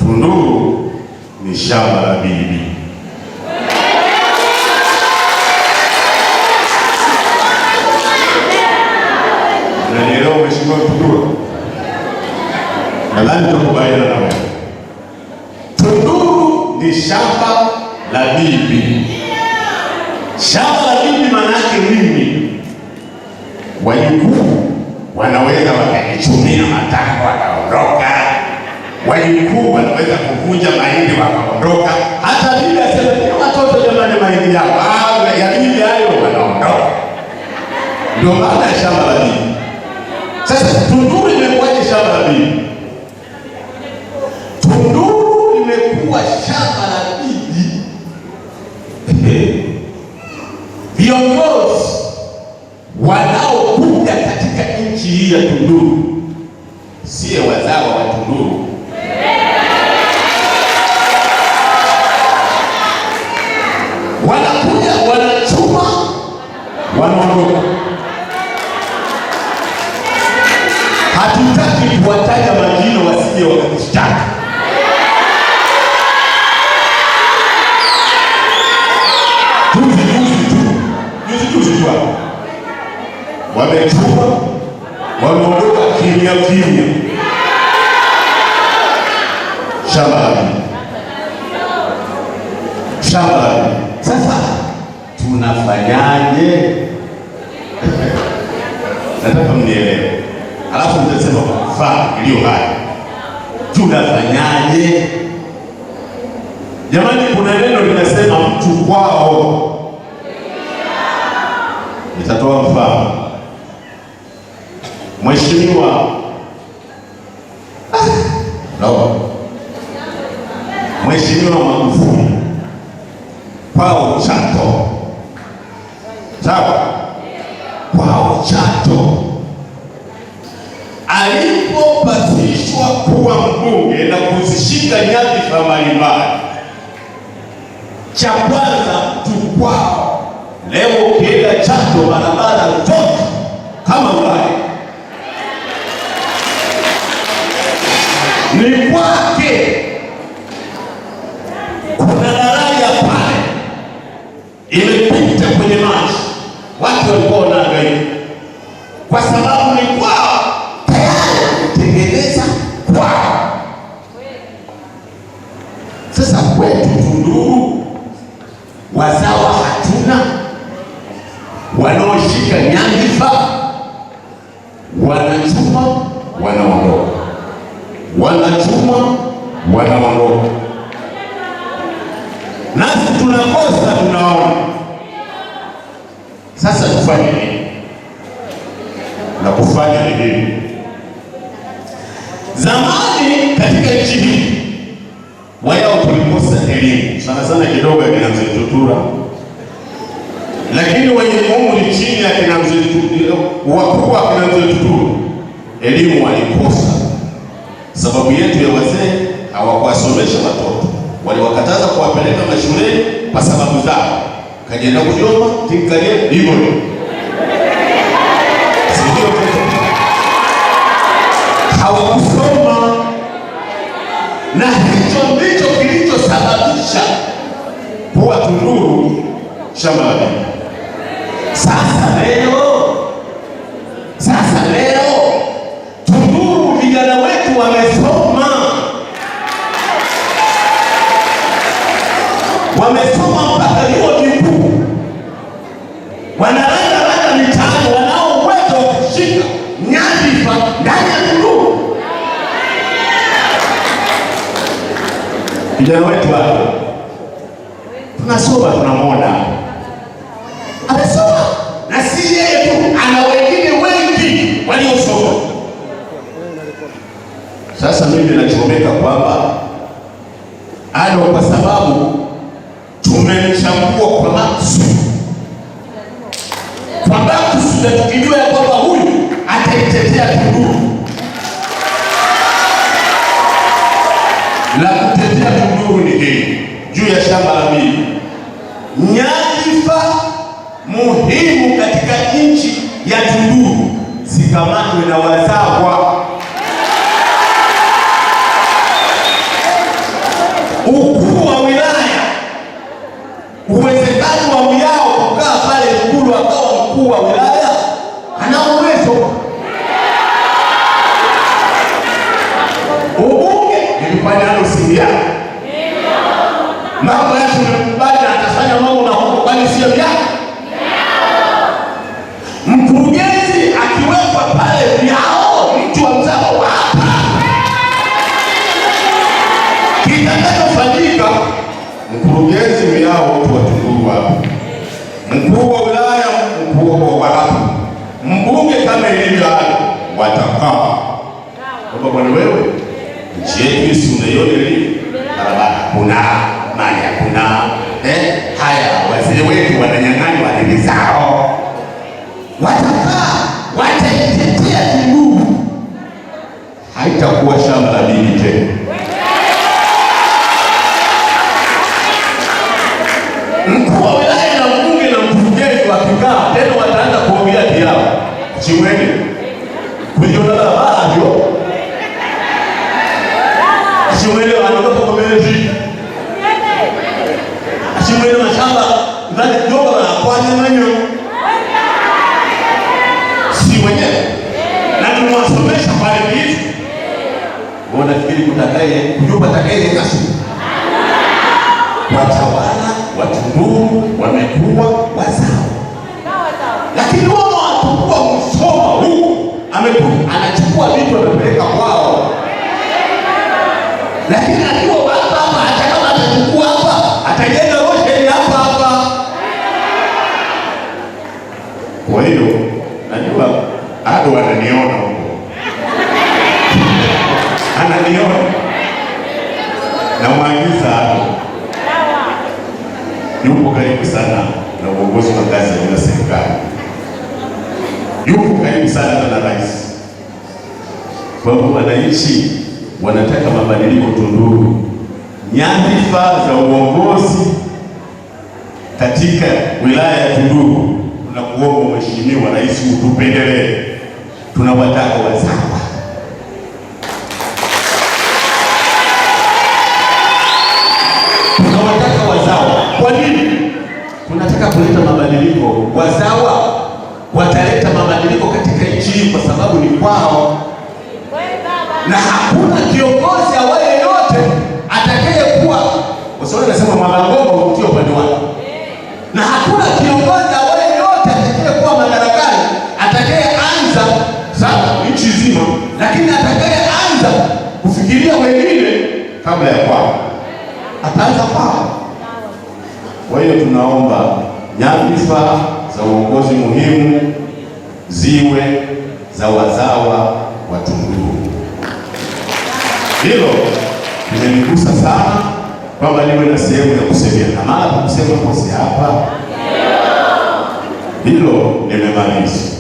Tunduru ni shamba la bibi. Unanielewa mheshimiwa Tunduru? Nadhani tukubaliana na wewe. Tunduru ni shamba la bibi. Shamba la bibi maana yake nini? Wajukuu wanaweza wakajichumia matako wakaondoka. Wajukuu wanaweza kuvunja mahindi wakaondoka. Hata bibi asema watoto jamani, mahindi yao ya bibi hayo wanaondoka. Ndio maana ya shamba la bibi. Sasa Tunduru imekuwaje shamba la bibi? Tunduru imekuwa shamba la bibi. Viongozi wanaokuja katika nchi hii ya Tunduru sie wazao wa Tunduru. Wanakuja, wanachuma, wanaondoka. Hatutaki kuwataja majina wasije wakatushtaki. Juzi tu wamechuma, wameondoka kimya kimya. Shamba la bibi. Shamba la bibi. Sasa tunafanyaje? Nataka mnielewe. Alafu mtasema faa iliyo haya. Tunafanyaje? Jamani, kuna neno linasema mtu kwao. Nitatoa mfano. Mheshimiwa Mheshimiwa Magufuli kwao Chato. Sawa? Kwao Chato. Alipopasishwa kuwa mbunge na kuzishika nyadhifa mbalimbali, cha kwanza mtu kwao. Leo ukienda Chato barabara zote kama Ulaya ni kwake. Kuna daraja pale imepita kwenye maji, watu walikuwa wanaangalia kwa sababu ni kwao, tayari kutengeneza kwao. Sasa kwetu Tunduru wazawa hatuna, wanaoshika nyadhifa wanachuma wanaondoka, wanachuma wanaondoka, nasi tunakosa tunaona. Sasa tufanye nini? Na kufanya nini? Zamani katika nchi hii wao tulikosa elimu sana sana kidogo ya kina Mzee Tutura, lakini wenye umri chini ya kina Mzee Tutura, wakubwa kina Mzee Tutura, elimu walikosa. Sababu yetu ya wazee hawakuwasomesha watoto, waliwakataza kuwapeleka mashuleni kwa sababu zao. Kajienda kujoma tikalie hivyo sio, hawakusoma, na hicho ndicho kilichosababisha kuwa Tunduru shamba la bibi. Sasa leo Tunduru vijana wetu wamesoma mpaka vyuo vikuu, wanalanda mitaani, wanao uwezo wa kushika nyadhifa ndani ya Tunduru. Vijana wetu hapa tunasoma, tunamwona amesoma, na si yeye tu, ana wengine wengi waliosoma. Sasa mimi nachomeka kwamba kwa sababu tumemchagua kwa makusudi, na tukijua ya kwamba huyu ataitetea Tunduru. La kutetea Tunduru ni hili juu ya shamba la bibi. Nyadhifa muhimu katika nchi ya Tunduru zikamatwe na wazawa. sio vyao. Mkurugenzi akiwekwa pale vyao, mtu wa mzao wa hapa, kitakachofanyika mkurugenzi vyao, mtu wa Tunduru hapa, mkuu wa wilaya, mkuu wa hapa, mbunge kama ilivyo hapa, watakaa kwa bwana, wewe nchi yetu si unaiona lini? Barabara kuna maji hakuna, haya wazee wetu wananyang'anywa ardhi zao, watakaa wataitetea Tunduru, haitakuwa shamba la bibi tena. Mkuu wa wilaya na mbunge na mkurugenzi wakikaa tena wataanza kuongea kiao chimwene kujiona barabara ndio chimwene wanaondoka kwa mbele chimwene mashamba ndani kidogo na kwanya manyo si wenyewe na tunawasomesha pale hivi. Wanafikiri kutakaye kujua takaye kasi watawala wa Tunduru wamekuwa wazao, lakini wao watakuwa msoma huu anachukua vitu anapeleka kwao, lakini akiwa hapa hata kama atachukua hapa atajenga rosheni hapa. Kwa hiyo najua bado ananiona huko ananiona na mwagiza hapo, yupo karibu sana na uongozi wa ngazi ya juu ya serikali, yupo karibu sana na rais. Kwa hiyo wananchi wanataka mabadiliko Tunduru. Nyadhifa za uongozi katika wilaya ya Tunduru, tunakuomba Mheshimiwa Rais utupendelee, tunawataka wazawa. Tunawataka wazawa. Kwa nini? Tunataka kuleta mabadiliko. Wazawa wataleta mabadiliko katika nchi hii kwa sababu ni kwao, na hakuna kiongozi awaye yote atakayekuwa Waswahili nasema Mwalangoma utie upande wake, na hakuna kiongozi awaye yote atakayekuwa madarakani atakayeanza sasa nchi nzima, lakini atakayeanza kufikiria wengine kabla ya kwao, ataanza kwao. Kwa hiyo tunaomba nyadhifa za uongozi muhimu ziwe za wazawa wa Tunduru. Hilo limenigusa sana kwamba niwe na sehemu ya kusemea, na mara kusema kosi hapa, hilo nimemaliza.